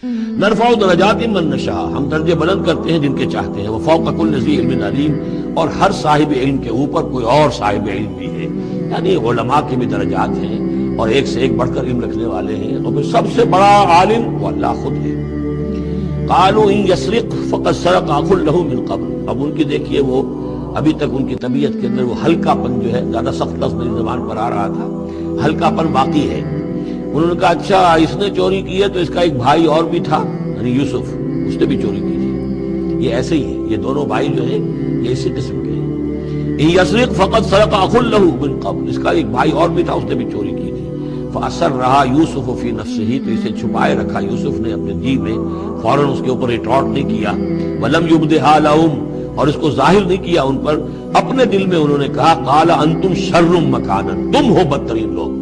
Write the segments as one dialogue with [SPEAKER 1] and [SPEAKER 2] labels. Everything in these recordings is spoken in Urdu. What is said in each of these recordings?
[SPEAKER 1] نرفع درجات من نشاء، ہم درجے بلند کرتے ہیں جن کے چاہتے ہیں، وفوق کل ذی علم علیم، اور ہر صاحب علم کے اوپر کوئی اور صاحب علم بھی ہے، یعنی علماء کے بھی درجات ہیں اور ایک سے ایک بڑھ کر علم رکھنے والے ہیں، اور پھر سب سے بڑا عالم وہ اللہ خود ہے۔ قالوا ان یسرق فقد سرق اخ له من قبل، اب ان کی دیکھیے وہ ابھی تک ان کی طبیعت کے اندر وہ ہلکا پن جو ہے، زیادہ سخت لفظ میری زبان پر آ رہا تھا، ہلکا پن باقی ہے۔ انہوں نے کہا اچھا اس نے چوری کی ہے تو اس کا ایک بھائی اور بھی تھا، یعنی یوسف، اس نے بھی چوری کی تھی۔ یہ ایسے ہی ہے، یہ دونوں بھائی جو ہیں یہ اسی قسم کے ہیں۔ ان یسرق فقد سرق اخ له من قبل، اس کا ایک بھائی اور بھی تھا، اس نے بھی چوری کی تھی۔ فأسرها یوسف فی نفسہ، تو اسے چھپائے رکھا یوسف نے اپنے جی میں، فوراً اس کے اوپر ریٹارٹ نہیں کیا۔ ولم یبدها لهم، اور اس کو ظاہر نہیں کیا ان پر، اپنے دل میں انہوں نے کہا قال انتم شر مکانا، تم ہو بدترین لوگ،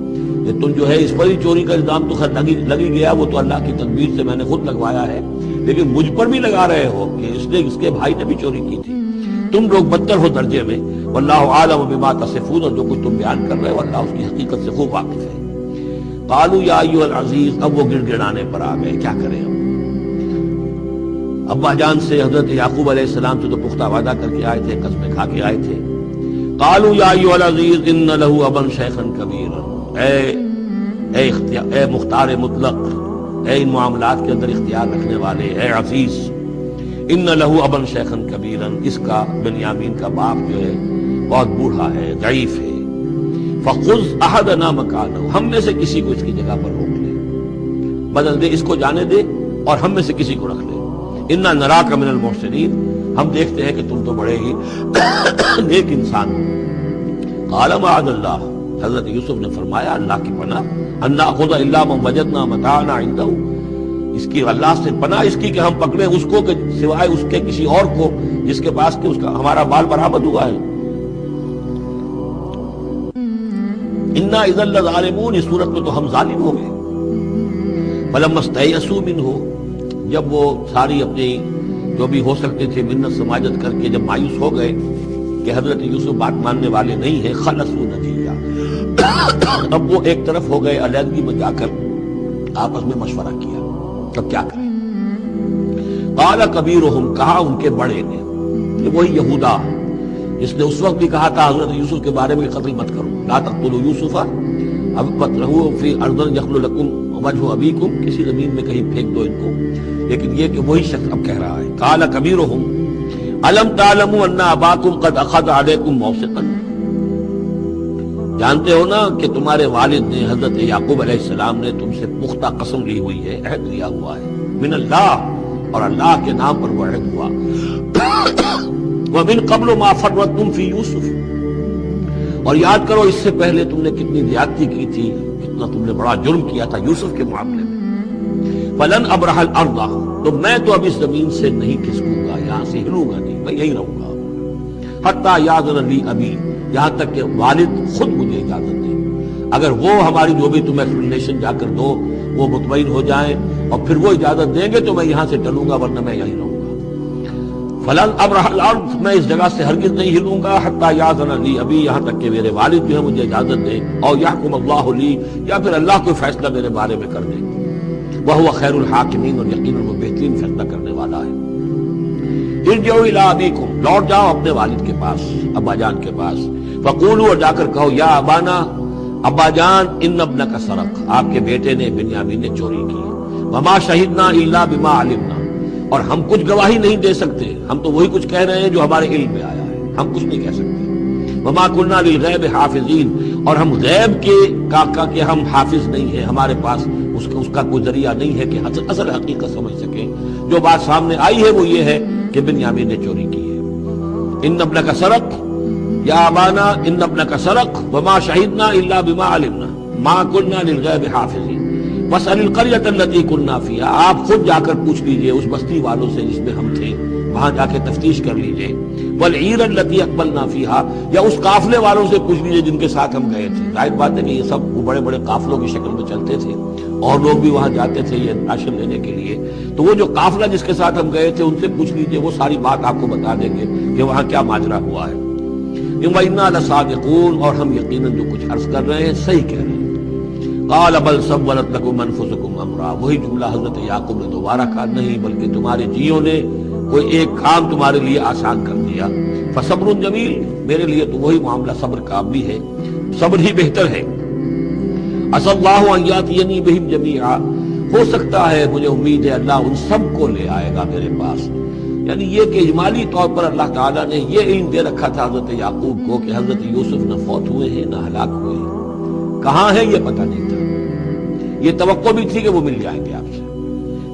[SPEAKER 1] یہ تم جو ہے اس پر ہی چوری کا الزام تو خیر لگی گیا، وہ تو اللہ کی تدبیر سے میں نے خود لگوایا ہے، لیکن مجھ پر بھی لگا رہے ہو کہ اس کے بھائی نے بھی چوری کی تھی، تم لوگ بدتر ہو درجے میں۔ واللہ عالم بما تصفون، اور جو کچھ تم بیان کر رہے ہو اللہ اس کی حقیقت سے خوب واقف ہے۔ قالوا یا ایھا العزیز، اب وہ گڑ گڑانے پر آ گئے، کیا کریں ہم؟ ابا جان سے حضرت یعقوب علیہ السلام سے تو پختہ وعدہ کر کے آئے تھے، قسمیں کھا کے آئے تھے۔ قالوا یا ایھا العزیز ان له ابا شیخا کبیرا، اے مختار مطلق، اے ان معاملات کے اندر اختیار رکھنے والے، اے عزیز، ان له ابا شیخا کبیرا، اس کا بنیامین کا باپ جو ہے بہت بوڑھا ہے، ضعیف ہے۔ فخذ احدنا مکانہ، ہم میں سے کسی کو اس کی جگہ پر روک لے، بدل دے، اس کو جانے دے اور ہم میں سے کسی کو رکھ لے۔ انا نراک من المحسنین، ہم دیکھتے ہیں کہ تم تو بڑے ہی نیک انسان ہو۔ قال معاذ اللہ، حضرت یوسف نے فرمایا اللہ کی پناہ، ان ناخذ الا من وجدنا متاعنا عنده، اس کی اللہ سے پناہ اس کی کہ ہم پکڑیں اس کو کہ سوائے اس کے کسی اور کو جس کے پاس کہ اس کا ہمارا مال برآمد ہوا ہے۔ انا اذا لظالمون، اس صورت میں تو ہم ظالم ہو گئے۔ فلما استيئسوا منه، جب وہ ساری اپنی جو بھی ہو سکتے تھے منت سماجت کر کے جب مایوس ہو گئے کہ حضرت یوسف بات ماننے والے نہیں ہیں، خلصوا نجیہ، اب وہ ایک طرف ہو گئے، علیحدگی میں جا کر آپس میں مشورہ کیا اب کیا کریں۔ قال کبیرہم، کہا ان کے بڑے نے، کہ وہی یہودا جس نے اس وقت بھی کہا تھا حضرت یوسف کے بارے میں قتل مت کرو، لا تقتلوا یوسف اب وطرحوہ فی ارض یخل لکم وجہ ابیکم، کسی زمین میں کہیں پھینک دو ان کو، لیکن یہ کہ وہی شخص اب کہہ رہا ہے۔ قال کبیرہم الم تعلموا ان اباکم قد اخذ علیکم موثقا، جانتے ہو نا کہ تمہارے والد نے حضرت یعقوب علیہ السلام نے تم سے پختہ قسم لی ہوئی ہے، عہد لیا ہوا ہے، من اللہ، اور اللہ کے نام پر وہ عہد ہوا، ومن قبل ما فرطتم فی یوسف، اور یاد کرو اس سے پہلے تم نے کتنی زیادتی کی تھی، کتنا تم نے بڑا جرم کیا تھا یوسف کے معاملے میں۔ فلن ابرح الارض، تو میں تو اب اس زمین سے نہیں کھسکوں گا، یہاں سے ہلوں گا نہیں، میں یہیں رہوں گا، حتی یاذن لی ابی، یہاں تک کہ والد خود مجھے اجازت دے، اگر وہ ہماری جو بھی تم ایکسپلینیشن جا کر دو وہ مطمئن ہو جائیں اور پھر وہ اجازت دیں گے تو میں یہاں سے ٹلوں گا، ورنہ میں یہیں رہوں گا۔ فلن ابرح الارض، میں اس جگہ سے ہرگز نہیں ہلوں گا، حتی یاذن لی ابی، یہاں تک کہ میرے والد جو ہے مجھے اجازت دیں، اور یحکم اللہ لی، یا پھر اللہ کوئی فیصلہ میرے بارے میں کر دے، وہو خیر الحاکمین، اور یقیناً وہ بہترین فیصلہ کرنے والا ہے۔ ارجعوا الی ابیکم، لوٹ جاؤ اپنے والد کے پاس، ابا جان کے پاس، فقولوا، اور جا کر کہو، یا ابانا، ابا جان، ان ابنک سرق، آپ کے بیٹے نے بنیامین نے چوری کی، وما شہدنا الا بما علمنا، اور ہم کچھ گواہی نہیں دے سکتے، ہم تو وہی کچھ کہہ رہے ہیں جو ہمارے علم میں آیا ہے، ہم کچھ نہیں کہہ سکتے۔ وما كنا للغیب حافظین، اور ہم غیب کے ہم حافظ نہیں ہیں، ہمارے پاس اس کا کوئی ذریعہ نہیں ہے کہ اصل حقیقت سمجھ سکیں، جو بات سامنے آئی ہے وہ یہ ہے کہ بنیامین نے چوری کی ہے۔ ان ابنک سرق، یا ابانا ان ابنک سرق وما شہدنا الا بما علمنا ما كنا للغیب حافظین واسأل القریۃ التی كنا فیہا، آپ خود جا کر پوچھ لیجئے اس بستی والوں سے جس میں ہم تھے، وہاں جا کے تفتیش کر لیجئے، والعیر التی اقبلنا فیہا، یا اس قافلے والوں سے پوچھ لیجئے جن کے ساتھ ہم گئے تھے۔ ظاہر بات ہے کہ یہ سب بڑے بڑے قافلوں کی شکل میں چلتے تھے اور لوگ بھی وہاں جاتے تھے یہ راشن لینے کے لیے، تو وہ جو قافلہ جس کے ساتھ ہم گئے تھے ان سے پوچھ لیجئے، وہ ساری بات آپ کو بتا دیں گے کہ وہاں کیا ماجرا ہوا ہے۔ وَإِنَّا لَصَادِقُونَ، اور ہم یقیناً جو کچھ عرض کر رہے ہیں صحیح کہہ رہے ہیں۔ قال بل سولت لكم انفسكم امرا، وہی جملہ حضرت یعقوب نے دوبارہ کہا، نہیں بلکہ تمہارے جیوں نے کوئی ایک کام تمہارے لیے آسان کر دیا، فصبر جمیل، میرے لیے تو وہی معاملہ صبر کا بھی ہے، صبر ہی بہتر ہے۔ عسى اللہ ان یاتینی بہم جمیعا، ہو سکتا ہے، مجھے امید ہے اللہ ان سب کو لے آئے گا میرے پاس۔ یعنی یہ کہ اجمالی طور پر اللہ تعالیٰ نے یہ علم دے رکھا تھا حضرت یعقوب کو کہ حضرت یوسف نہ فوت ہوئے ہیں نہ ہلاک ہوئے ہیں، کہاں ہے یہ پتہ نہیں تھا، یہ توقع بھی تھی کہ وہ مل جائیں گے آپ سے،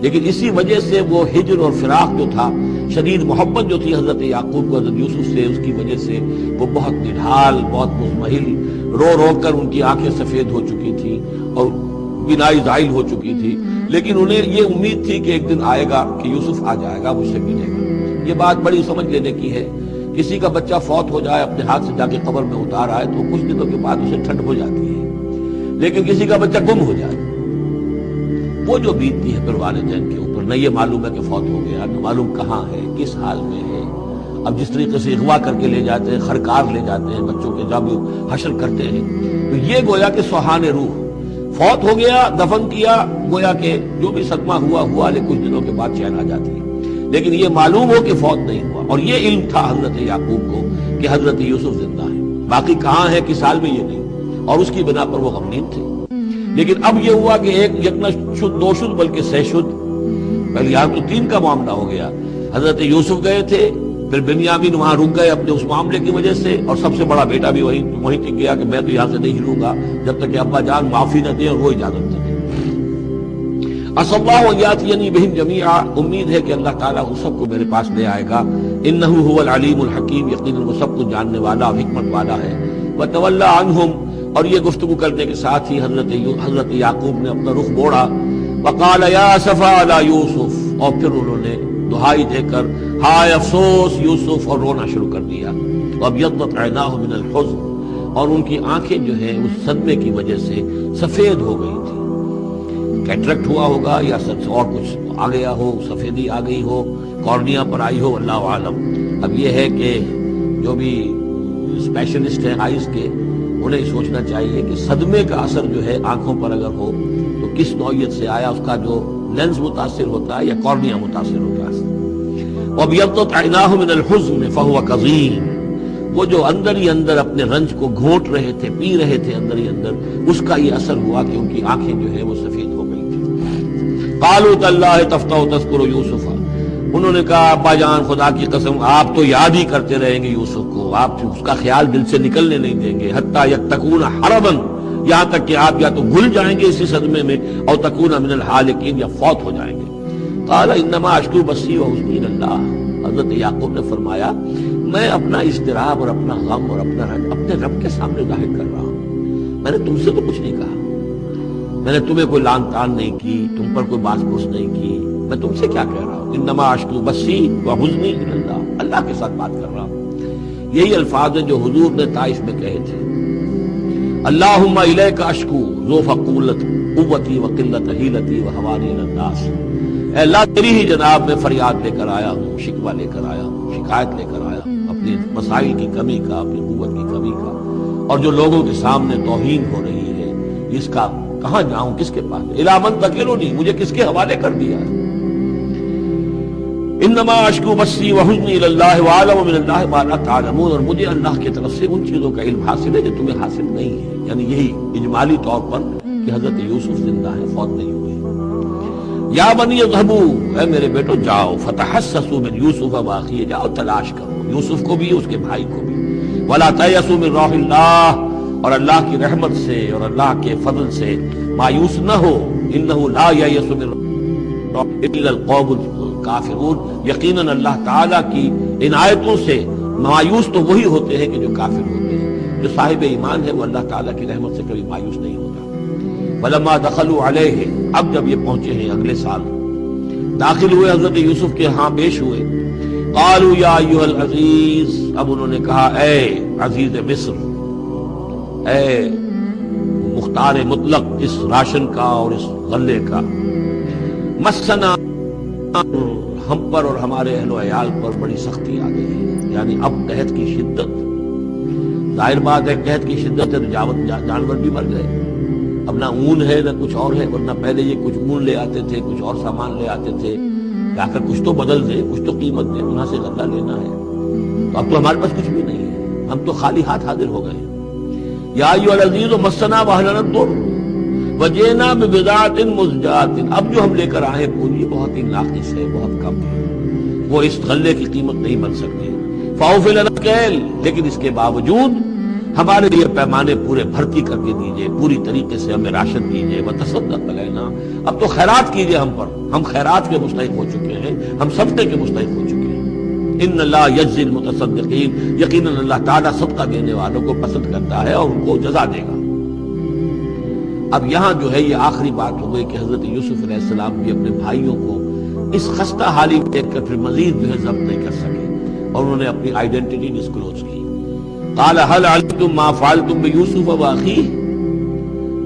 [SPEAKER 1] لیکن اسی وجہ سے وہ ہجر اور فراق جو تھا، شدید محبت جو تھی حضرت یعقوب کو حضرت یوسف سے، اس کی وجہ سے وہ بہت نڈھال، بہت مضمحل، رو رو کر ان کی آنکھیں سفید ہو چکی تھی اور بینائی زائل ہو چکی تھی، لیکن انہیں یہ امید تھی کہ ایک دن آئے گا کہ یوسف آ جائے گا، مجھ سے ملے گا۔ یہ بات بڑی سمجھ لینے کی ہے، کسی کا بچہ فوت ہو جائے، اپنے ہاتھ سے جا کے قبر میں اتار آئے تو کچھ دنوں کے بعد اسے ٹھنڈ ہو جاتی ہے، لیکن کسی کا بچہ گم ہو جائے، وہ جو بیتتی ہے پھر والدین کے اوپر، نہ یہ معلوم ہے کہ فوت ہو گیا، نہ معلوم کہاں ہے، کس حال میں ہے۔ اب جس طریقے سے اغوا کر کے لے جاتے ہیں، خرکار لے جاتے ہیں بچوں کے، جب حشر کرتے ہیں، تو یہ گویا کہ سوہان روح، فوت ہو گیا، دفن کیا، گویا کہ جو بھی صدمہ ہوا لیکن کچھ دنوں کے بعد چین آ جاتی ہے، لیکن یہ معلوم ہو کہ فوت نہیں ہوا۔ اور یہ علم تھا حضرت یعقوب کو کہ حضرت یوسف زندہ ہے، باقی کہاں ہے کس حال میں یہ نہیں، اور اس کی بنا پر وہ غمگین تھے۔ لیکن اب یہ ہوا کہ ایک یک نہ شد دو شد بلکہ سہ شد، پہلے یہاں تو تین کا معاملہ ہو گیا، حضرت یوسف گئے تھے، پھر بنیامین وہاں رک گئے اپنے اس معاملے کی وجہ سے، اور سب سے بڑا بیٹا بھی وہیں ٹک گیا کہ میں تو یہاں سے نہیں ہلوں گا جب تک کہ ابا جان معافی نہ دیں اور وہ اجازت نہ دیں۔ عسى اللہ ان یاتینی بہم جمیعا، امید ہے کہ اللہ تعالیٰ ان سب کو میرے پاس لے آئے گا، انہ هو العلیم الحکیم، یقیناً وہ سب کچھ جاننے والا اور حکمت والا ہے۔ وتولی عنہم، اور یہ گفتگو کرنے کے ساتھ ہی حضرت یعقوب نے اپنا رخ موڑا، وقال یا اسفا علی یوسف، اور پھر انہوں نے دہائی دے کر ہائے افسوس یوسف، اور رونا شروع کر دیا۔ وابیضت عیناہ من الحزن، اور ان کی آنکھیں جو ہیں اس صدمے کی وجہ سے سفید ہو گئی تھی، کیٹریکٹ ہوا ہوگا یا اور کچھ آ گیا ہو، سفیدی آ گئی ہو، کارنیا پر آئی ہو، اللہ عالم۔ اب یہ ہے کہ جو بھی اسپیشلسٹ ہیں آئیز کے، انہیں سوچنا چاہیے کہ صدمے کا اثر جو ہے آنکھوں پر اگر ہو تو کس نوعیت سے آیا، اس کا جو لینز متاثر ہوتا ہے یا کارنیا متاثر ہوتا ہے۔ وَابْيَضَّتْ عَيْنَاهُ مِنَ الْحُزْنِ فَهُوَ كَظِيمٌ، وہ جو اندر ہی اندر اپنے رنج کو گھونٹ رہے تھے، پی رہے تھے اندر ہی اندر، اس کا یہ اثر ہوا کہ ان کی آنکھیں جو ہے وہ سفید ہو گئی تھی۔ قَالُوا تَاللَّهِ تَفْتَحُ تَذْكُرُ يُوسُفَ، انہوں نے کہا ابا جان خدا کی قسم آپ تو یاد ہی کرتے رہیں گے یوسف کو، آپ اس کا خیال دل سے نکلنے نہیں دیں گے، حتیٰ یتکون حربا، یہاں تک کہ آپ یا تو گھل جائیں گے اسی صدمے میں، اور تکون من الحالکین، یا فوت ہو جائیں گے۔ قال انما اشکو بثی وحزنی الی اللہ، حضرت یعقوب نے فرمایا میں اپنا اضطراب اور اپنا غم اور اپنا رنج اپنے رب کے سامنے ظاہر کر رہا ہوں، میں نے تم سے تو کچھ نہیں کہا، میں نے تمہیں کوئی لان تان نہیں کی، تم پر کوئی باس پوس نہیں کی، میں تم سے کیا کہہ رہا ہوں، انما اشکو بثی وحزنی الی اللہ، اللہ کے ساتھ بات کر رہا ہوں۔ یہی الفاظ ہیں جو حضور نے طائف میں کہے تھے، اللہم الیک اشکو ذو فقولت قوتی وقلت حیلتی وحوانی الی الناس، اے اللہ تیری ہی جناب میں فریاد لے کر آیا ہوں، شکوہ لے کر آیا ہوں، شکایت لے کر آیا ہوں اپنی مسائل کی کمی کا، اپنی قوت کی کمی کا، اور جو لوگوں کے سامنے توہین ہو رہی ہے اس کا کہاں جاؤں، کس کے پاس، الی من تکلنی، مجھے کس کے حوالے کر دیا ہے۔ انما اشکو بثی وحزنی الی اللہ واعلم من اللہ ما لا تعلمون، اور مجھے اللہ کی طرف سے ان چیزوں کا علم حاصل ہے جو تمہیں حاصل نہیں ہے، یعنی یہی اجمالی طور پر کہ حضرت یوسف زندہ ہے، فوت نہیں ہوئے۔ یا بنی اذهبوا، اے میرے بیٹو جاؤ، فتحسسوا من یوسف واخیہ، جاؤ تلاش کرو یوسف کو بھی اس کے بھائی کو بھی، ولا تیأسوا من روح اللہ، اور اللہ کی رحمت سے اور اللہ کے فضل سے مایوس نہ ہو، انہ لا ییأس من روح الا القوم الکافرون، یقیناً اللہ تعالیٰ کی عنایتوں سے مایوس تو وہی ہوتے ہیں کہ جو کافر ہوتے ہیں، جو صاحب ایمان ہے وہ اللہ تعالیٰ کی رحمت سے کبھی مایوس نہیں ہوتا۔ فلما دخلوا علیہ، اب جب یہ پہنچے ہیں اگلے سال، داخل ہوئے حضرت یوسف کے ہاں پیش ہوئے، قالوا یا ایھا العزیز، اب انہوں نے کہا اے عزیز مصر، اے مختار مطلق اس راشن کا اور اس غلے کا، مسنا، ہم پر اور ہمارے اہل و عیال پر بڑی سختی آ گئی ہے، یعنی اب قحط کی شدت، ظاہر بات ہے قحط کی شدت ہے تو جانور بھی مر گئے، اب نہ اون ہے نہ کچھ اور ہے، ورنہ پہلے یہ کچھ اون لے آتے تھے، کچھ اور سامان لے آتے تھے، جا کر کچھ تو بدل دے، کچھ تو قیمت دے، وہاں سے غلہ لینا ہے۔ تو اب تو ہمارے پاس کچھ بھی نہیں ہے، ہم تو خالی ہاتھ حاضر ہو گئے۔ یا ایھا العزیز مسنا واہلنا الضر وجئنا ببضاعۃ مزجاۃ، اب جو ہم لے کر آئے پونجی بہت ہی ناقص ہے، بہت کم ہے، وہ اس غلے کی قیمت نہیں بن سکتی۔ فاوفی لنا الکیل، لیکن اس کے باوجود ہمارے لیے پیمانے پورے بھرتی کر کے دیجئے، پوری طریقے سے ہمیں راشن دیجئے، وتصدق علینا، اب تو خیرات کیجئے ہم پر، ہم خیرات کے مستحق ہو چکے ہیں، ہم صدقے کے مستحق ہو چکے ہیں۔ ان اللہ یجزی المتصدقین، یقیناً اللہ تعالیٰ صدقہ دینے والوں کو پسند کرتا ہے اور ان کو جزا دے گا۔ اب یہاں جو ہے یہ آخری بات ہو گئی کہ حضرت یوسف علیہ السلام بھی اپنے بھائیوں کو اس خستہ حالی میں دیکھ کر پھر مزید جو ہے ضبط نہیں کر سکے اور انہوں نے اپنی آئیڈینٹی ڈسکلوز کی۔ قال هل علمتم ما فعلتم بيوسف واخيه،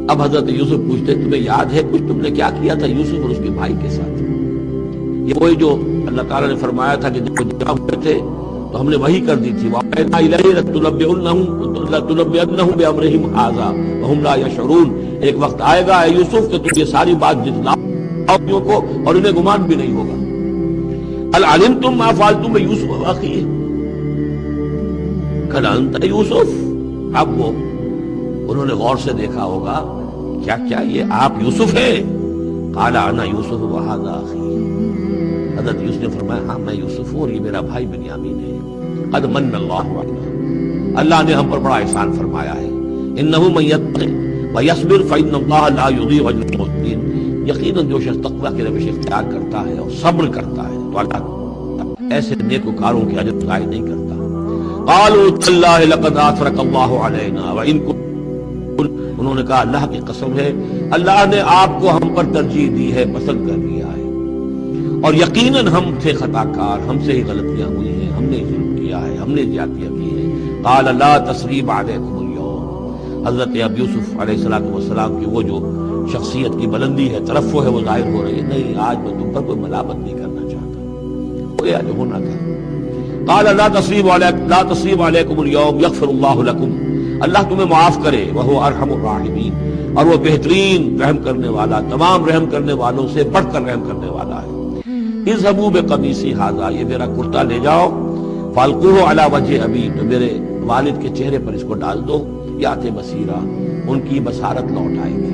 [SPEAKER 1] اب حضرت یوسف پوچھتے تمہیں یاد ہے کچھ تم نے کیا کیا تھا یوسف اور اس کے بھائی کے ساتھ؟ یہ وہی جو اللہ تعالیٰ نے فرمایا تھا کہ جب وہ جمع ہوئے تھے تو ہم نے وہی کر دی تھی، وَأَوْحَيْنَا إِلَيْهِ لَتُنَبِّئَنَّهُم بِأَمْرِهِمْ هَٰذَا وَهُمْ لَا يَشْعُرُونَ، ایک وقت آئے گا اے یوسف کہ تم یہ ساری بات جتلاؤ کو اور انہیں گمان بھی نہیں ہوگا۔ هل علمتم ما فعلتم بيوسف واخيه، قال انت یوسف، اب وہ انہوں نے غور سے دیکھا ہوگا کیا کیا یہ آپ یوسف ہیں؟ قال انا یوسف وهذا اخی، حضرت یوسف نے فرمایا ہاں میں یوسف ہوں اور یہ میرا بھائی بنیامین ہے۔ قد من اللہ علینا، اللہ نے ہم پر بڑا احسان فرمایا ہے۔ انه من يتق ويصبر فان اللہ لا يضيع اجر المحسنین، یقیناً جو شخص تقوی کی روش اختیار کرتا ہے اور صبر کرتا ہے تو اللہ ایسے نیکوکاروں کے اجر ضائع نہیں کرتا۔ قالوا تاللہ لقد آثرک اللہ علینا وان كنت، انہوں نے کہا اللہ کی قسم ہے اللہ نے آپ کو ہم پر ترجیح دی ہے، پسند کر لیا ہے، اور یقیناً ہم تھے خطا کار، ہم سے ہی غلطیاں ہوئی ہیں، ہم نے ظلم کیا ہے، ہم نے زیادتیاں کی ہیں۔ قال لا تثریب علیکم اليوم، حضرت اب یوسف علیہ السلام کی وہ جو شخصیت کی بلندی ہے، ترفع ہے، وہ ظاہر ہو رہی ہے، نہیں آج میں تم پر کوئی ملامت نہیں کرنا چاہتا، ہو گیا جو ہونا تھا۔ قال لا تصریب علیکم اليوم یغفر اللہ لکم، اللہ تمہیں معاف کرے، وہو ارحم الراحمین، اور وہ بہترین رحم کرنے والا، تمام رحم کرنے والوں سے بڑھ کر رحم کرنے والا ہے۔ اذهبوا بقمیصی ھذا، یہ میرا کرتا لے جاؤ، فالقوہ علی وجہ ابی، تو میرے والد کے چہرے پر اس کو ڈال دو، یات بصیرا، ان کی بصارت لوٹ آئے گی۔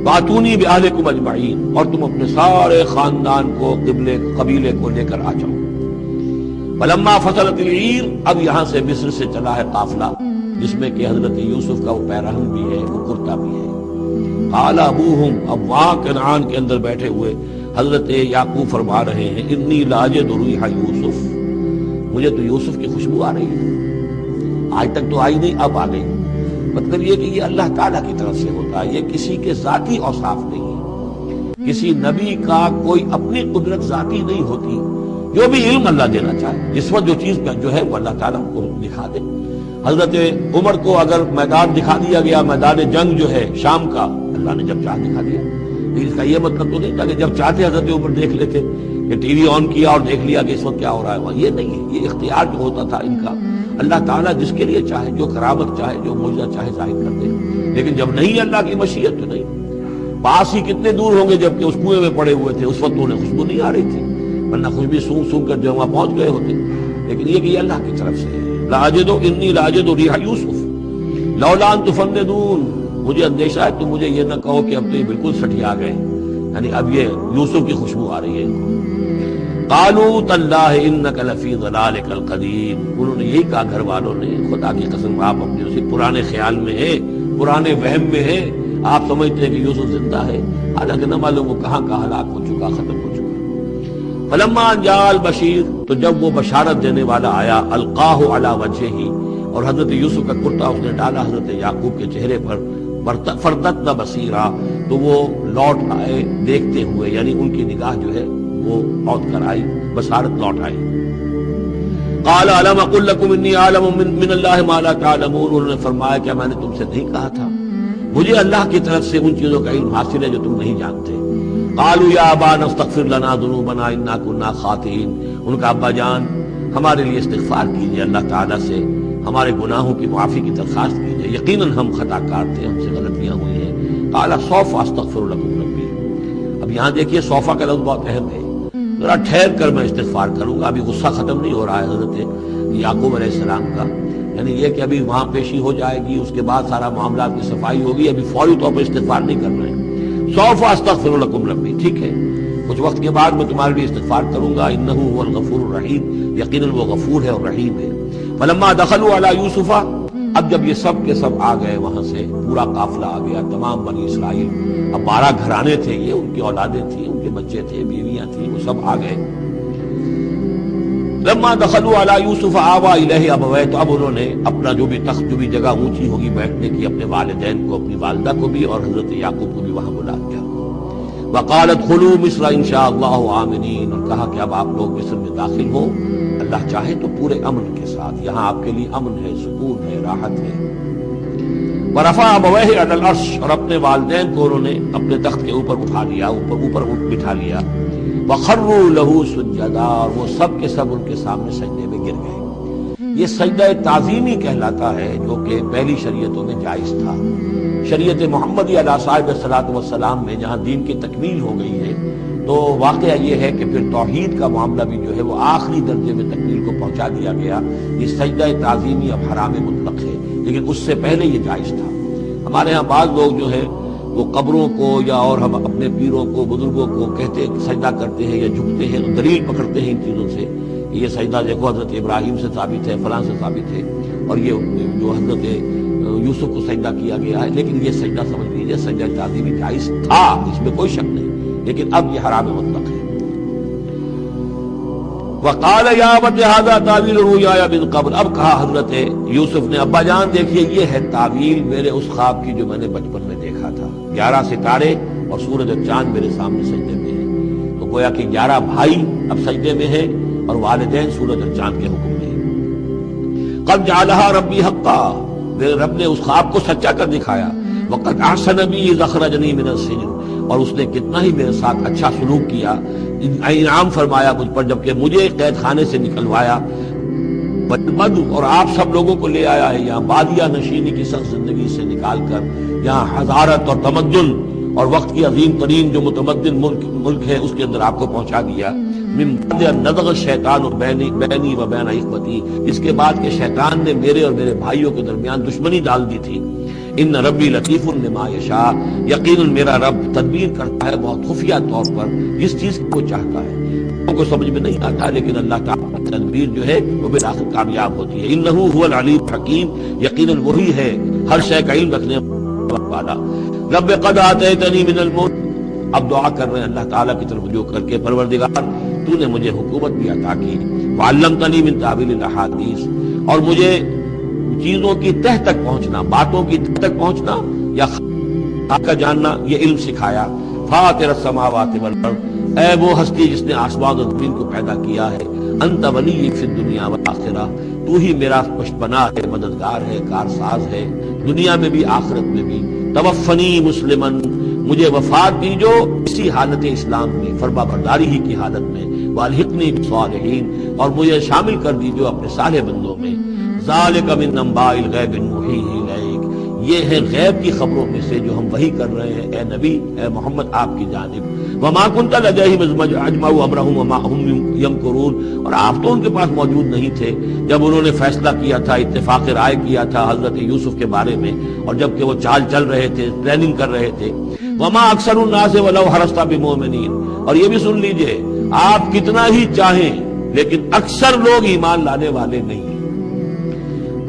[SPEAKER 1] واتونی باہلکم اجمعین، اور تم اپنے سارے خاندان کو، قبیلے کو لے کر آ جاؤ۔ فلما فصلت العیر، اب یہاں سے مصر سے چلا ہے قافلہ جس میں کہ حضرت یوسف کا وہ پیرہن بھی ہے، وہ کرتا بھی ہے۔ قال ابوہم، اب وہاں کنعان کے اندر بیٹھے ہوئے حضرت یعقوب فرما رہے ہیں انی لاجد ریح یوسف، مجھے تو یوسف کی خوشبو آ رہی ہے، آج تک تو آئی نہیں، اب آ گئی۔ مطلب یہ کہ یہ اللہ تعالیٰ کی طرف سے ہوتا ہے، یہ کسی کے ذاتی اوصاف نہیں ہے، کسی نبی کا کوئی اپنی قدرت ذاتی نہیں ہوتی، جو بھی علم اللہ دینا چاہے، جس وقت جو چیز جو ہے وہ اللہ تعالیٰ کو دکھا دے۔ حضرت عمر کو اگر میدان دکھا دیا گیا، میدان جنگ جو ہے شام کا، اللہ نے جب چاہ دکھا دیا، اس کا یہ مطلب تو نہیں تھا کہ جب چاہتے حضرت عمر دیکھ لیتے، کہ ٹی وی آن کیا اور دیکھ لیا کہ اس وقت کیا ہو رہا ہے وہاں، یہ نہیں ہے، یہ اختیار جو ہوتا تھا ان کا، اللہ تعالیٰ جس کے لیے چاہے، جو کرامت چاہے، جو معجزہ چاہے ظاہر کر دے، لیکن جب نہیں اللہ کی مشیت تو نہیں۔ پاس ہی کتنے دور ہوں گے جبکہ اس کنویں میں پڑے ہوئے تھے، اس وقت انہیں خوشبو نہیں آ رہی تھی، ورنہ خوشبو سونگ سونگ کر جو وہاں پہنچ گئے ہوتے، لیکن یہ کہ یہ اللہ کی طرف سے ہے۔ لاجد انی لاجد ریح یوسف لولا ان تفندون، مجھے اندیشہ ہے تم مجھے یہ نہ کہو کہ اب تو یہ بالکل سٹھیا گئے، یعنی اب یہ یوسف کی خوشبو آ رہی ہے ان کو۔ قالوا تاللہ انک لفی ضلالک القدیم، انہوں نے یہی کہا گھر والوں نے، خدا کی قسم آپ اپنے اسی پرانے خیال میں ہیں، پرانے وہم میں ہیں، آپ سمجھتے ہیں کہ یوسف زندہ ہے، حالانکہ نہ معلوم وہ کہاں کا ہلاک ہو چکا، ختم ہو چکا۔ فلما جاء البشیر، تو جب وہ بشارت دینے والا آیا، القاہ علی وجہہ، اور حضرت یوسف کا کرتا اس نے ڈالا حضرت یعقوب کے چہرے پر، فردت بصیرا، تو وہ لوٹ آئے دیکھتے ہوئے، یعنی ان کی نگاہ جو ہے وہ لوٹ کر آئی، بصارت لوٹ آئی۔ قال الم اقل لکم انی اعلم من اللہ ما لا تعلمون، انہوں نے فرمایا کہ میں نے تم سے نہیں کہا تھا مجھے اللہ کی طرف سے ان چیزوں کا علم حاصل ہے جو تم نہیں جانتے۔ قالوا یا ابانا استغفر لنا ذنوبنا انا كنا خاطئین، ان کا ابا جان ہمارے لیے استغفار کیجئے، اللہ تعالیٰ سے ہمارے گناہوں کی معافی کی درخواست کیجئے، یقیناً ہم خطا کار تھے، ہم سے غلطیاں ہوئی ہیں۔ قال سوف استغفر لکم ربی. اب یہاں دیکھیے سوفا کا لفظ بہت اہم ہے. ذرا ٹھہر کر میں استغفار کروں گا. ابھی غصہ ختم نہیں ہو رہا ہے حضرت یعقوب علیہ السلام کا، یعنی یہ کہ ابھی وہاں پیشی ہو جائے گی، اس کے بعد سارا معاملات کی صفائی ہوگی، ابھی فوری طور پر استغفار نہیں کر رہے ہیں. سوف استغفر لکم ربی، ٹھیک ہے کچھ وقت کے بعد میں تمہارے لیے استغفار کروں گا. انہ هو الغفور الرحیم، یقیناً وہ غفور ہے اور رحیم ہے. فلما دخلوا علی یوسف، اب جب یہ سب کے سب آ گئے وہاں سے، پورا قافلہ آ گیا، تمام بنی اسرائیل، اب 12 گھرانے تھے یہ، ان کی اولادیں تھیں، ان کے بچے تھے، بیویاں تھیں، وہ سب آ گئے. لما دخلوا علی یوسف آوا الیہ ابویہ، تو اب انہوں نے اپنا جو بھی تخت، جو بھی جگہ اونچی ہوگی بیٹھنے کی، اپنے والدین کو، اپنی والدہ کو بھی اور حضرت یعقوب کو بھی وہاں بلا دیا. وقالت ادخلوا مصر ان شاء اللہ آمنین، اور کہا کہ اب آپ لوگ مصر میں داخل ہو اللہ چاہے تو پورے امن کے ساتھ. یہاں آپ کے لیے امن ہے، سکون ہے، راحت ہے. ورفع ابویہ علی العرش، اور اپنے والدین کو انہوں نے اپنے تخت کے اوپر اٹھا لیا، اوپر بٹھا لیا. وخروا له سجدا، اور وہ سب کے سب ان کے سامنے سجدے میں گر گئے. یہ سجدہ تعظیمی کہلاتا ہے، جو کہ پہلی شریعتوں میں جائز تھا. شریعت محمدی علیہ صاحب الصلاۃ والسلام میں جہاں دین کی تکمیل ہو گئی ہے، تو واقعہ یہ ہے کہ پھر توحید کا معاملہ بھی جو ہے وہ آخری درجے میں تکمیل کو پہنچا دیا گیا. یہ سجدہ تعظیمی اب حرام مطلق ہے، لیکن اس سے پہلے یہ جائز تھا. ہمارے ہاں بعض لوگ جو ہے وہ قبروں کو یا اور ہم اپنے پیروں کو، بزرگوں کو کہتے ہیں سجدہ کرتے ہیں یا جھکتے ہیں، دلیل پکڑتے ہیں ان چیزوں سے. یہ سجدہ دیکھو حضرت ابراہیم سے ثابت ہے، فلاں سے ثابت ہے، اور یہ جو حضرت یوسف کو سجدہ کیا گیا ہے. لیکن یہ سجدہ سمجھ لیجیے سجدہ تعظیمی جائز تھا، اس میں کوئی شک نہیں، لیکن اب یہ حرام مطلق ہے. وقال یا ابت ھذا تعویل رؤیایا من قبل، اب کہا حضرت یوسف نے ابا جان دیکھیے یہ ہے تعویل میرے اس خواب کی جو میں نے بچپن میں دیکھا تھا. 11 ستارے اور سورج اور چاند میرے سامنے سجدے میں ہیں. تو گویا کہ 11 بھائی اب سجدے میں ہیں اور والدین سورج اور چاند کے حکم میں ہیں. قد جعلها ربی حقا، میرے رب نے اس خواب کو سچا کر دکھایا. وقد احسن بی اذ اخرجنی من السجن، اور اس نے کتنا ہی میرے ساتھ اچھا سلوک کیا، انعام فرمایا مجھ پر جبکہ مجھے قید خانے سے نکلوایا. اور آپ سب لوگوں کو لے آیا ہے یہاں بادیہ نشینی کی سخت زندگی سے نکال کر یہاں حضارت اور تمدن اور وقت کی عظیم ترین جو متمدن ملک ہے اس کے اندر آپ کو پہنچا دیا. من بعد ان نزغ الشیطان بینی و بین اخوتی، اس کے بعد کہ شیطان نے میرے اور میرے بھائیوں کے درمیان دشمنی ڈال دی تھی. ان ربی لطیف لما یشاء، یقیناً میرا رب تدبیر کرتا ہے بہت خفیہ طور پر جس چیز کو چاہتا ہے. ان کو سمجھ میں نہیں آتا، لیکن اللہ تعالیٰ کی تدبیر جو ہے وہ بالآخر کامیاب ہوتی ہے. انہ هو العلیم الحکیم، یقیناً وہی ہے ہر شے کا علم رکھنے والا. رب قد آتیتنی من الملک، اب دعا کر رہے ہیں اللہ تعالیٰ کی طرف رجوع کر کے پروردگار تو نے مجھے حکومت بھی عطا کی. وعلمتنی من تعویل الاحادیث، اور مجھے چیزوں کی تہ تک پہنچنا، باتوں کی تہ تک پہنچنا یا کا جاننا یہ علم سکھایا. فاطر السماوات والارض، اے وہ ہستی جس نے آسمان اور زمین کو پیدا کیا ہے. انت ولی فی الدنیا والآخرہ، تو ہی میرا پشتپناہ ہے، مددگار ہے، کارساز ہے، دنیا میں بھی آخرت میں بھی. توفنی مسلمن، مجھے وفات دیجو اسی حالت اسلام میں، فرما برداری ہی کی حالت میں. والحقنی بالصالحین، اور مجھے شامل کر دیجو اپنے صالح بندوں میں. ذالک من انباء الغیب نوحیہ الیک، یہ ہے غیب کی خبروں میں سے جو ہم وحی کر رہے ہیں اے نبی، اے محمد آپ کی جانب. وما كنت لديهم اذ اجمعوا امرهم وما هم يمكرون، اور آپ تو ان کے پاس موجود نہیں تھے جب انہوں نے فیصلہ کیا تھا، اتفاق رائے کیا تھا حضرت یوسف کے بارے میں، اور جب کہ وہ چال چل رہے تھے، پلاننگ کر رہے تھے. وما اکثر الناس ولو حرصت بمؤمنین، اور یہ بھی سن لیجئے آپ کتنا ہی چاہیں لیکن اکثر لوگ ایمان لانے والے نہیں ہیں.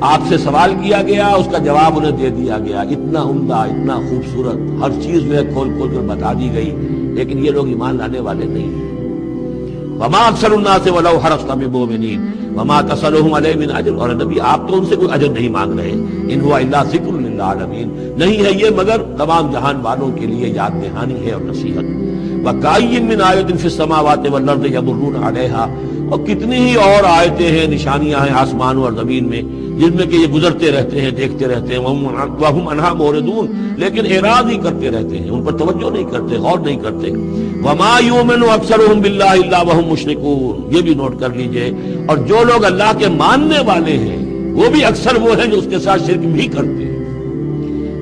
[SPEAKER 1] آپ سے سوال کیا گیا، اس کا جواب انہیں دے دیا گیا، اتنا عمدہ، اتنا خوبصورت، ہر چیز جو ہے کھول کھول کر بتا دی گئی، لیکن یہ لوگ ایمان لانے والے نہیں ہیں. وما اکثر الناس ولو حرصت بمؤمنین وما تصلهم علیہ من اجر، اور نبی آپ تو ان سے کوئی اجر نہیں مانگ رہے. ان هو الا ذکر للعالمین، نہیں ہے یہ مگر تمام جہان والوں کے لیے یاد دہانی ہے اور نصیحت. وکأی من آیۃ فی السماوات والارض یمرون علیہا، اور کتنی ہی اور آیتیں ہیں، نشانیاں ہیں آسمانوں اور زمین میں جن میں کہ یہ گزرتے رہتے ہیں، دیکھتے رہتے ہیں. وہم عنہا معرضون، لیکن اعراض ہی کرتے رہتے ہیں، ان پر توجہ نہیں کرتے، غور نہیں کرتے. وما یؤمن اکثرهم باللہ الا وهم مشرکون، یہ بھی نوٹ کر لیجئے. اور جو لوگ اللہ کے ماننے والے ہیں وہ بھی اکثر وہ ہیں جو اس کے ساتھ شرک بھی کرتے ہیں.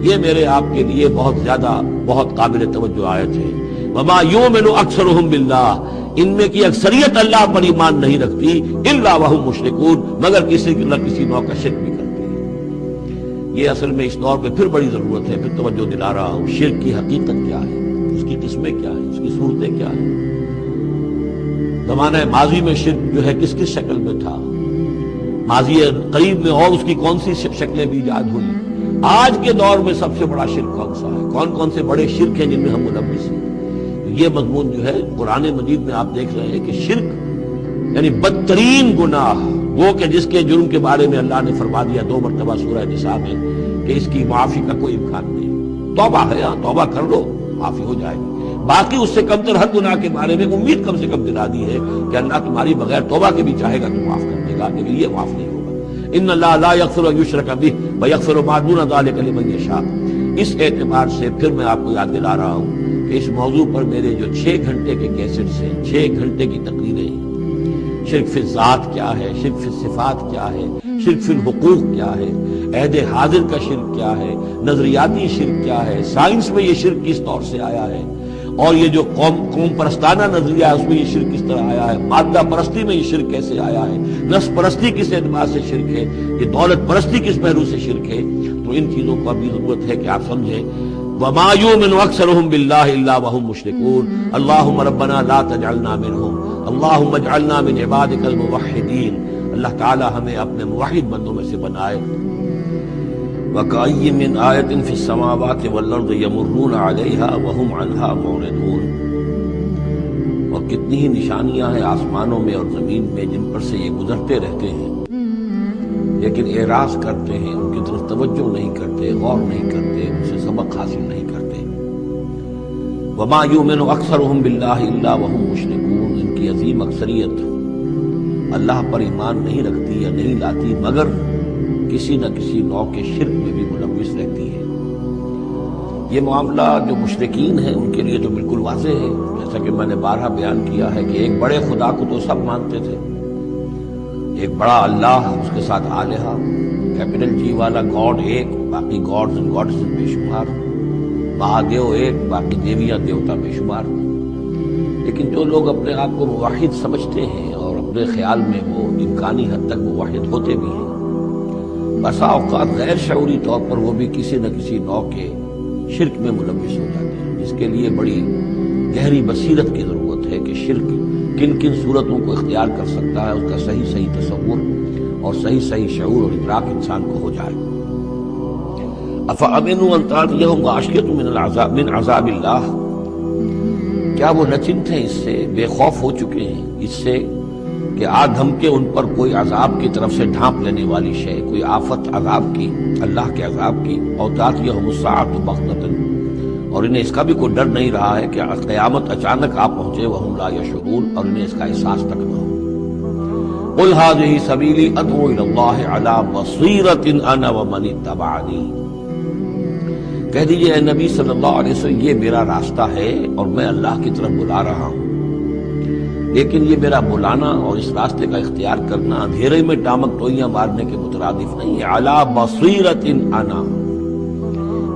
[SPEAKER 1] یہ میرے آپ کے لیے بہت زیادہ بہت قابل توجہ آیت ہے۔ وما یؤمن اکثرهم باللہ، ان میں کی اکثریت اللہ پر ایمان نہیں رکھتی، الا وهم مشرکون، مگر کسی نہ کسی نوع کا شرک بھی کرتی ہے۔ یہ اصل میں اس دور میں پھر بڑی ضرورت ہے، پھر توجہ دلا رہا ہوں، شرک کی حقیقت کیا ہے، اس کی قسمیں کیا ہیں، اس کی صورتیں کیا ہیں۔ زمانہ ماضی میں شرک جو ہے کس کس شکل میں تھا، ماضی قریب میں اور اس کی کون سی شکلیں بھی ایجاد ہوئی، آج کے دور میں سب سے بڑا شرک کون سا ہے، کون کون سے بڑے شرک ہیں جن میں ہم ملوث ہیں۔ یہ مضمون جو ہے قرآن مجید میں آپ دیکھ رہے ہیں کہ شرک یعنی بدترین گناہ وہ کہ جس کے جرم کے بارے میں اللہ نے فرما دیا 2 مرتبہ سورہ نساء میں کہ اس کی معافی کا کوئی امکان نہیں، توبہ ہے، توبہ کر لو معافی ہو جائے گی۔ باقی اس سے کم تر ہر گناہ کے بارے میں امید کم سے کم دلا دی ہے کہ اللہ تمہاری بغیر توبہ کے بھی چاہے گا تو معاف کر دے گا، لیکن یہ معاف نہیں ہوگا۔ ان اللہ لا یغفر ان یشرک بہ ویغفر ما دون ذلک لمن یشاء۔ اس اعتبار سے پھر میں آپ کو یاد دلا رہا ہوں کہ اس موضوع پر میرے جو 6 گھنٹے کے کیسٹس ہیں، 6 گھنٹے کی تقریریں ہیں، شرک فی الذات کیا ہے، شرک فی الصفات کیا ہے، شرک فی الحقوق کیا ہے، عہد حاضر کا شرک کیا ہے، نظریاتی شرک کیا ہے، سائنس میں یہ شرک کس طور سے آیا ہے، اور یہ جو قوم پرستانہ نظریہ ہے اس میں یہ شرک کس طرح آیا ہے، مادہ پرستی میں یہ شرک کیسے آیا ہے، نفس پرستی کس اعتبار سے شرک ہے، یہ دولت پرستی کس پہلو سے شرک ہے۔ تو ان چیزوں کو ابھی ضرورت ہے کہ آپ سمجھیں۔ وما یؤمن اکثرهم باللہ الا وهم مشرکون، اللہم ربنا لا تجعلنا منہم، اللہم اجعلنا من عبادک الموحدین۔ اللہ تعالی ہمیں اپنے موحد بندوں میں سے بنائے۔ وَكَأَيٍّ مِّنْ آیَةٍ فِي السَّمَاوَاتِ وَالْأَرْضِ يَمُرُّونَ عَلَيْهَا وَهُمْ عَنْهَا مُعْرِضُونَ، اور کتنی ہی نشانیاں ہیں آسمانوں میں اور زمین میں جن پر سے یہ گزرتے رہتے ہیں لیکن اعراض کرتے ہیں، ان کی طرف توجہ نہیں کرتے، غور نہیں کرتے، ان سے سبق حاصل نہیں کرتے۔ وَمَا يُؤْمِنُ أَكْثَرُهُمْ بِاللَّهِ إِلَّا وَهُمْ مُشْرِكُونَ، ان کی عظیم اکثریت اللہ پر ایمان نہیں رکھتی یا نہیں لاتی مگر کسی نہ کسی نوع کے شرک میں بھی ملوث رہتی ہے۔ یہ معاملہ جو مشرکین ہیں ان کے لیے تو بالکل واضح ہے، جیسا کہ میں نے بارہا بیان کیا ہے کہ ایک بڑے خدا کو تو سب مانتے تھے، ایک بڑا اللہ، اس کے ساتھ آلہہ، کیپٹل جی والا گاڈ ایک، باقی گاڈز اینڈ گاڈز بے شمار، مہادیو ایک، باقی دیویاں دیوتا بے شمار۔ لیکن جو لوگ اپنے آپ کو موحد سمجھتے ہیں اور اپنے خیال میں وہ امکانی حد تک موحد ہوتے بھی ہیں، بسا اوقات غیر شعوری طور پر وہ بھی کسی نہ کسی نوع کے شرک میں ملوث ہو جاتے ہیں، جس کے لیے بڑی گہری بصیرت کی ضرورت ہے کہ شرک کن کن صورتوں کو اختیار کر سکتا ہے، اس کا صحیح تصور اور صحیح شعور اور ادراک انسان کو ہو جائے۔ افامنوا ان تاتیہم غاشیۃ من عذاب اللہ، کیا وہ نہ چنت ہیں، اس سے بے خوف ہو چکے ہیں اس سے کہ آ دھمکے ان پر کوئی عذاب کی طرف سے ڈھانپ لینے والی شے، کوئی آفت عذاب کی، اللہ کے عذاب کی، اور تاتیہم الساعۃ بغتۃ، اور انہیں اس کا بھی کوئی ڈر نہیں رہا ہے کہ قیامت اچانک آ پہنچے، وہم لا یشعرون، اور انہیں اس کا احساس تک نہ ہو۔ قل ھذہ سبیلی ادعو الی اللہ علی بصیرۃ انا ومن اتبعنی، کہہ دیجئے اے نبی صلی اللہ علیہ وسلم یہ میرا راستہ ہے اور میں اللہ کی طرف بلا رہا ہوں، لیکن یہ میرا بلانا اور اس راستے کا اختیار کرنا اندھیرے میں ٹامک ٹوئیاں مارنے کے مترادف نہیں ہے۔ علی بصیرۃ انا،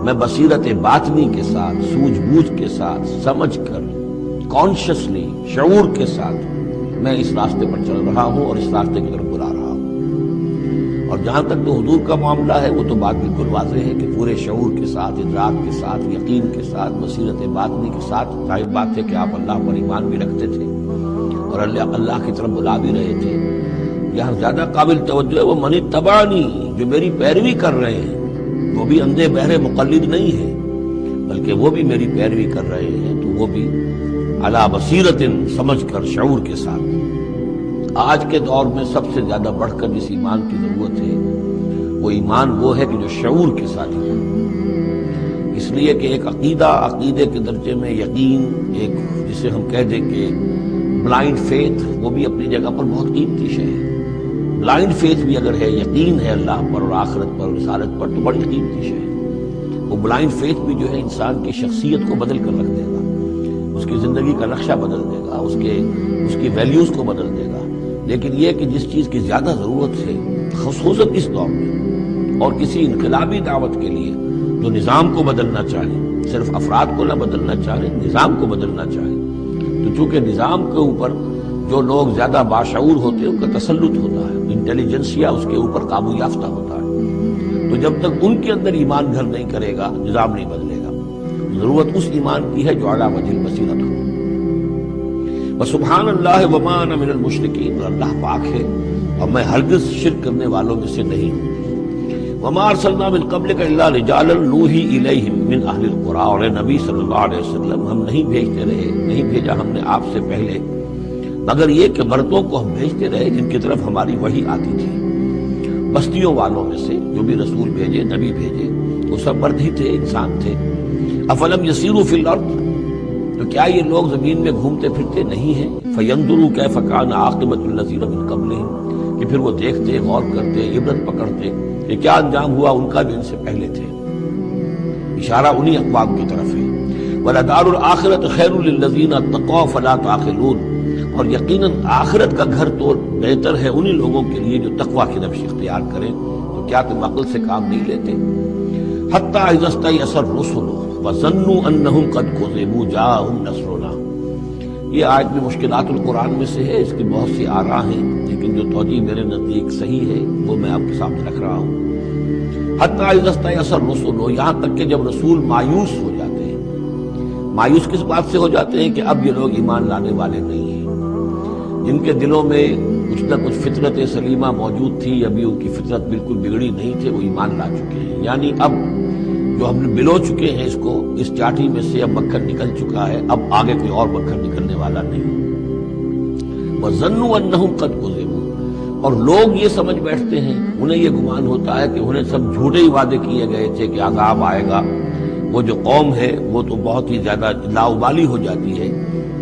[SPEAKER 1] میں بصیرت باطنی کے ساتھ، سوجھ بوجھ کے ساتھ، سمجھ کر، کانشیسلی، شعور کے ساتھ میں اس راستے پر چل رہا ہوں اور اس راستے کی طرف بلا رہا ہوں۔ اور جہاں تک تو حضور کا معاملہ ہے وہ تو بات بالکل واضح ہے کہ پورے شعور کے ساتھ، ادراک کے ساتھ، یقین کے ساتھ، بصیرت باطنی کے ساتھ، ظاہر بات ہے کہ آپ اللہ پر ایمان بھی رکھتے تھے اور اللہ کی طرف بلا بھی رہے تھے۔ یہاں زیادہ قابل توجہ ہے وہ من اتبعنی، جو میری پیروی کر رہے ہیں، وہ بھی اندھے بہرے مقلد نہیں ہے بلکہ وہ بھی میری پیروی کر رہے ہیں، تو وہ بھی علی بصیرت، سمجھ کر، شعور کے ساتھ۔ آج کے دور میں سب سے زیادہ بڑھ کر جس ایمان کی ضرورت ہے وہ ایمان وہ ہے کہ جو شعور کے ساتھ ہے، اس لیے کہ ایک عقیدے کے درجے میں یقین، ایک جسے ہم کہہ دیں کہ بلائنڈ فیتھ، وہ بھی اپنی جگہ پر بہت قیمتی شے ہے۔ بلائنڈ فیتھ بھی اگر ہے، یقین ہے اللہ پر اور آخرت پر اور رسالت پر، تو بڑی قیمتی شے ہے۔ وہ بلائنڈ فیتھ بھی جو ہے انسان کی شخصیت کو بدل کر رکھ دے گا، اس کی زندگی کا نقشہ بدل دے گا، اس کی ویلیوز کو بدل دے گا۔ لیکن یہ کہ جس چیز کی زیادہ ضرورت ہے خصوصاً اس دور میں اور کسی انقلابی دعوت کے لیے، جو نظام کو بدلنا چاہے، صرف افراد کو نہ بدلنا چاہے، نظام کو بدلنا چاہے، تو چونکہ نظام کے اوپر جو لوگ زیادہ باشعور ہوتے ہیں ان کا تسلط ہوتا ہے، انٹیلیجنسیا اس کے اوپر قابو یافتہ ہوتا ہے، تو جب تک ان کے اندر ایمان گھر نہیں کرے گا نظام نہیں بدلے گا۔ ضرورت اس ایمان کی ہے جو اعلیٰ وجہ البصیرت ہو۔ وسبحان اللہ وما انا من المشرکین، اور اللہ پاک ہے اور میں ہرگز شرک کرنے والوں میں سے نہیں ہوں۔ وما ارسلنا من قبلک الا رجالا نوحی الیہم من اہل القری، اور اے نبی صلی اللہ علیہ وسلم ہم نہیں بھیجا ہم نے آپ سے پہلے مگر یہ کہ مردوں کو ہم بھیجتے رہے جن کی طرف ہماری وحی آتی تھی، بستیوں والوں میں سے جو بھی رسول بھیجے نبی بھیجے وہ سب مرد ہی تھے، انسان تھے۔ افلم یسیروا فی الارض، تو کیا یہ لوگ زمین میں گھومتے پھرتے نہیں ہیں؟ فینظروا کیف کان عاقبۃ الذین من قبلہم، کہ پھر وہ دیکھتے، غور کرتے، عبرت پکڑتے کہ کیا انجام ہوا ان کا جو ان سے پہلے تھے۔ اشارہ انہی اقوام کی طرف ہے۔ وَلَدَارُ الْآخِرَةُ خَيْرٌ لِلَّذِينَ اتَّقَوْا فَلَا تَعْقِلُونَ، اور یقیناً آخرت کا گھر تو بہتر ہے انہی لوگوں کے لیے جو تقویٰ کی روش اختیار کریں، تو کیا تم عقل سے کام نہیں لیتے؟ حَتَّىٰ إِذَا اسْتَيْأَسَ الرُّسُلُ وَظَنُّوا أَنَّهُمْ قَدْ كُذِبُوا جَاءَهُمْ نَصْرُنَا، یہ آیت میں مشکلات القرآن میں سے ہے، اس کی بہت سی آراء ہیں، لیکن جو توجیہ میرے نزدیک صحیح ہے وہ میں آپ کے سامنے رکھ رہا ہوں۔ حَتَّىٰ إِذَا اسْتَيْأَسَ الرُّسُلُ، یہاں تک کہ جب رسول مایوس ہو جاتے ہیں۔ مایوس کس بات سے ہو جاتے ہیں؟ کہ اب یہ لوگ ایمان لانے والے نہیں ہیں، جن کے دلوں میں کچھ نہ کچھ فطرت سلیمہ موجود تھی، ابھی ان کی فطرت بالکل بگڑی نہیں تھے، وہ ایمان لا چکے ہیں، یعنی اب جو ہم نے بلو چکے ہیں اس چاٹی میں سے اب مکھن نکل چکا ہے، اب آگے کوئی اور مکھن نکلنے والا نہیں۔ وَظَنُّوا أَنَّهُمْ قَدْ كُذِبُوا، اور لوگ یہ سمجھ بیٹھتے ہیں، انہیں یہ گمان ہوتا ہے کہ انہیں سب جھوٹے ہی وعدے کیے گئے تھے کہ عذاب آئے گا۔ وہ جو قوم ہے وہ تو بہت ہی زیادہ لاؤبالی ہو جاتی ہے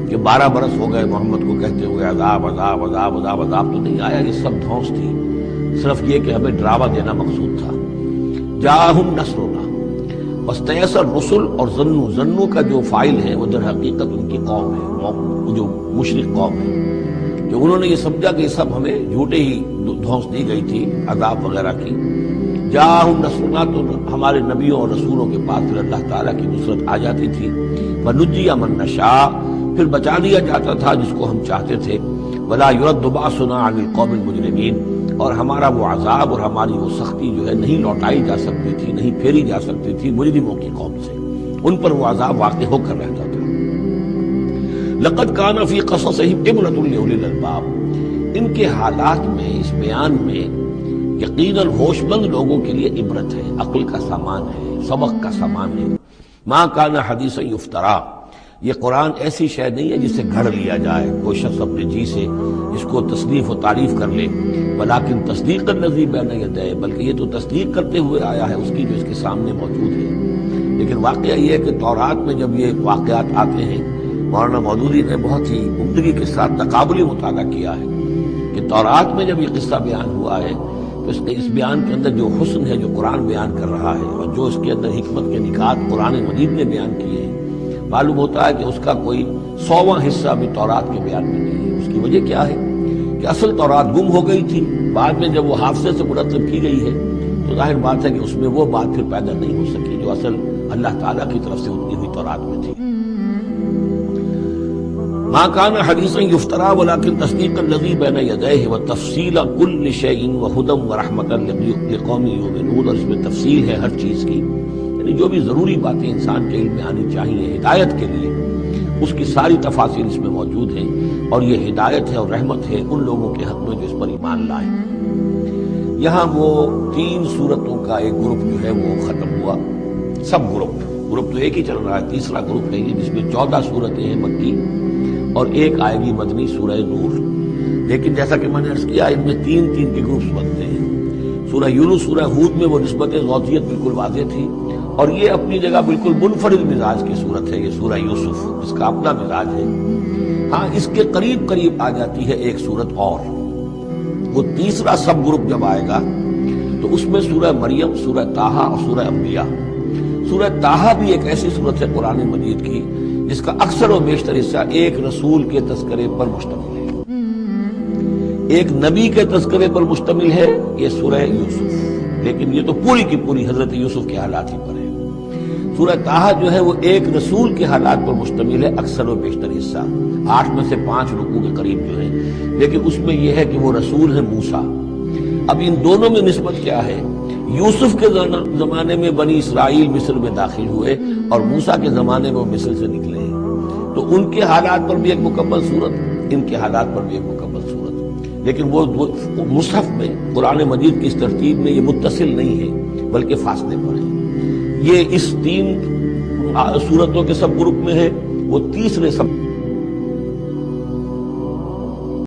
[SPEAKER 1] کہ 12 برس ہو گئے محمد کو کہتے ہوئے عذاب عذاب عذاب عذاب، عذاب تو نہیں آیا، یہ سب دھونس تھی، صرف یہ کہ ہمیں ڈراوا دینا مقصود تھا۔ جاءہم نصرنا واستیأس الرسل، اور ظنو کا جو فاعل ہے وہ در حقیقت ان کی قوم ہے، جو مشرک قوم ہے، کہ انہوں نے یہ سمجھا کہ یہ سب ہمیں جھوٹے ہی دھونس دی گئی تھی عذاب وغیرہ کی۔ جاءہم نصرنا، تو ہمارے نبیوں اور رسولوں کے پاس پھر اللہ تعالیٰ کی نصرت آ جاتی تھی۔ فنجی من نشاء، پھر بچا لیا جاتا تھا جس کو ہم چاہتے تھے۔ ولا يرد بأسنا عن القوم المجرمین، اور ہمارا وہ عذاب اور ہماری وہ سختی جو ہے نہیں لوٹائی جا سکتی تھی، نہیں پھیری جا سکتی تھی مجرموں کی قوم سے، ان پر وہ عذاب واقع ہو کر رہتا تھا۔ لقد كان في قصصهم عبرة لأولي الألباب، ان کے حالات میں، اس بیان میں یقیناً ہوش مند لوگوں کے لیے عبرت ہے، عقل کا سامان ہے، سبق کا سامان ہے۔ ما كان حدیثا یفترا، یہ قرآن ایسی شے نہیں ہے جسے گھڑ لیا جائے کوئی شخص اپنے جی سے، اس کو تصنیف و تعریف کر لے، ولیکن تصدیق الذی بین یدیہ، بلکہ یہ تو تصدیق کرتے ہوئے آیا ہے اس کی جو اس کے سامنے موجود ہے۔ لیکن واقعہ یہ ہے کہ تورات میں جب یہ واقعات آتے ہیں، مولانا مودودی نے بہت ہی عمدگی کے ساتھ تقابلی مطالعہ کیا ہے کہ تورات میں جب یہ قصہ بیان ہوا ہے تو اس بیان کے اندر جو حسن ہے جو قرآن بیان کر رہا ہے، اور جو اس کے اندر حکمت کے نکات قرآن مجید نے بیان کیے ہیں، معلوم ہوتا ہے کہ اس کا کوئی 100واں حصہ بھی تورات کے بیان میں نہیں ہے۔ اس کی وجہ کیا ہے کہ اصل تورات گم ہو گئی تھی، بعد میں جب وہ حافظے سے مرتب کی گئی ہے تو ظاہر بات ہے کہ اس میں وہ بات پھر پیدا نہیں ہو سکی جو اصل اللہ تعالیٰ کی طرف سے اتنی ہوئی تورات میں تھی۔ ما كان حدیثا یفترا ولکن تصدیق الذی بین یدیہ وتفصیل کل شیء وہدی ورحمۃ لقوم یؤمنون، اور اس میں تفصیل ہے ہر چیز کی، یعنی جو بھی ضروری باتیں انسان کے علم میں آنی چاہیے ہدایت کے لیے، اس کی ساری تفاصیل اس میں موجود ہیں، اور یہ ہدایت ہے اور رحمت ہے ان لوگوں کے حق میں جو اس پر ایمان لائیں۔ یہاں وہ 3 سورتوں کا ایک گروپ جو ہے وہ ختم ہوا، سب گروپ تو ایک ہی چل رہا ہے، تیسرا گروپ ہے جس میں 14 سورتیں ہیں مکی اور ایک آئے گی مدنی سورہ نور۔ لیکن جیسا کہ میں نے عرض کیا ان میں 3 کے گروپس بنتے ہیں۔ سورہ یونس، سورہ ہود میں وہ نسبت ذاتیت بالکل واضح تھی، اور یہ اپنی جگہ بالکل منفرد مزاج کی صورت ہے، یہ سورہ یوسف اس کا اپنا مزاج ہے۔ ہاں اس کے قریب آ جاتی ہے ایک صورت اور، وہ تیسرا سب گروپ جب آئے گا تو اس میں سورہ مریم، سورہ طٰہٰ اور سورہ انبیاء۔ سورہ طٰہٰ بھی ایک ایسی صورت ہے قرآن مجید کی جس کا اکثر و بیشتر حصہ ایک رسول کے تذکرے پر مشتمل ہے، ایک نبی کے تذکرے پر مشتمل ہے، یہ سورہ یوسف، لیکن یہ تو پوری کی پوری حضرت یوسف کے حالات ہی پر ہے۔ سورہ طٰہٰ جو ہے وہ ایک رسول کے حالات پر مشتمل ہے، اکثر و بیشتر حصہ 8 میں سے 5 رکوع کے قریب جو ہے، لیکن اس میں یہ ہے کہ وہ رسول ہے موسیٰ۔ اب ان دونوں میں نسبت کیا ہے؟ یوسف کے زمانے میں بنی اسرائیل مصر میں داخل ہوئے اور موسیٰ کے زمانے میں وہ مصر سے نکلے ہیں، تو ان کے حالات پر بھی ایک مکمل صورت، ان کے حالات پر بھی ایک مکمل صورت، لیکن وہ مصحف میں قرآن مجید کی اس ترتیب میں یہ متصل نہیں ہے بلکہ فاصلے پر ہے۔ یہ اس 3 صورتوں کے سب گروپ میں ہے، وہ تیسرے سب